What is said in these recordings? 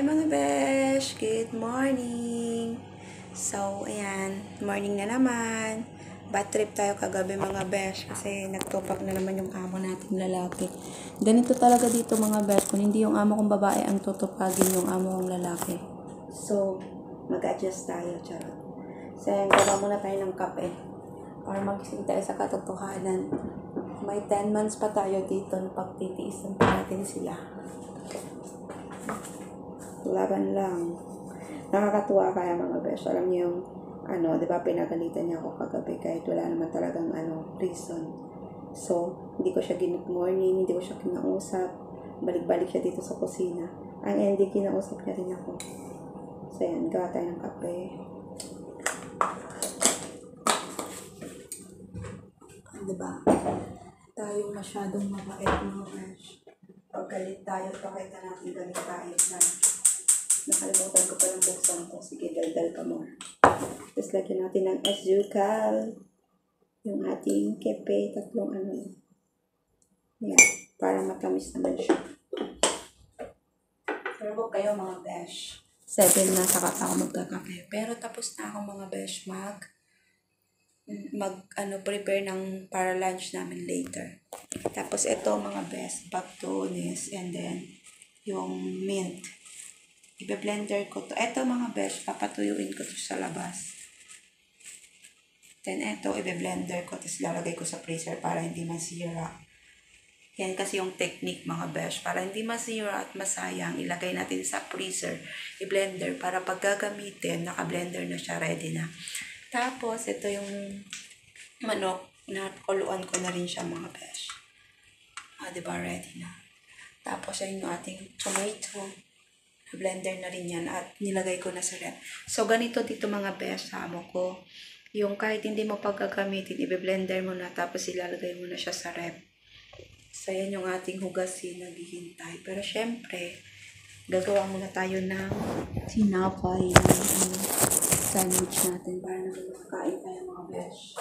Hi mga besh! Good morning! So, ayan. Morning na naman. Bad trip tayo kagabi mga besh kasi nagtopak na naman yung amo nating lalaki. Ganito talaga dito mga besh. Kung hindi yung amo kong babae ang tutupagin yung amo kong lalaki. So, mag-adjust tayo. Charot. So, ayan. Gawa muna tayo ng kape. Para magising tayo sa katotohanan. May 10 months pa tayo dito na pagtitiisan pa natin sila. Laban lang. Nakakatuwa kaya mga besh. Alam niyo yung, di ba pinagalitan niya ako kagabi kahit wala naman talagang, reason. So, hindi ko siya good morning, hindi ko siya kinausap. Balik-balik siya dito sa kusina. Ang hindi kinausap niya rin ako. So, yan. Gawa tayo ng kape. Diba? Tayo masyadong mabait mga besh. Pag galit tayo, pakita natin galit tayo na. Nakalimutan ko palang buksan to. Sige, daldal ka more. Tapos lagyan natin ng asukal. Yung ating kepe. Tatlong Yan. Para matamis naman siya. Pero kayo mga besh. 7 na saka ako magkakape. Pero tapos na ako mga besh prepare ng para lunch namin later. Tapos ito mga besh. Bactones and then yung mint. Ibe-blender ko to. Ito mga besh, papatuyuin ko to sa labas. Then ito, ibe-blender ko. Tapos lalagay ko sa freezer para hindi masira. Yan kasi yung technique mga besh. Para hindi masira at masayang, ilagay natin sa freezer. I-blender para pag gagamitin, naka-blender na siya, ready na. Tapos, ito yung manok. Nakuluan ko na rin siya mga besh. Diba? Ready na. Tapos, ayun yung ating tomato. Blender na rin yan at nilagay ko na sa ref. So, ganito dito mga besh, amo ko. Yung kahit hindi mo pagkagamitin, i-blender mo na tapos ilalagay mo na siya sa ref. So, yan yung ating hugasin naghihintay. Pero, syempre, gagawa muna tayo ng tinapay ng sandwich natin para nakakain tayo mga besh.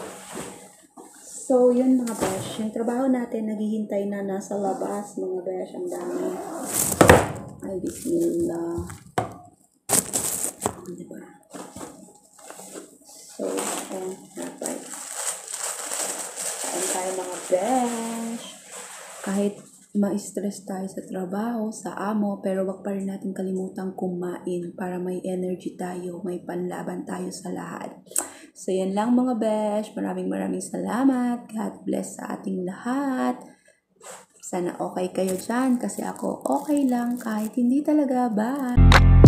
So, yun mga besh. Yung trabaho natin, naghihintay na nasa labas mga besh. Ang dami. Ay, bismillah. Diba? So, napay. Ayan tayo mga besh. Kahit ma-stress tayo sa trabaho, sa amo, pero wag pa rin natin kalimutang kumain para may energy tayo, may panlaban tayo sa lahat. So, yan lang mga besh. Maraming salamat. God bless sa ating lahat. Sana okay kayo dyan kasi ako okay lang kahit hindi talaga. Bye!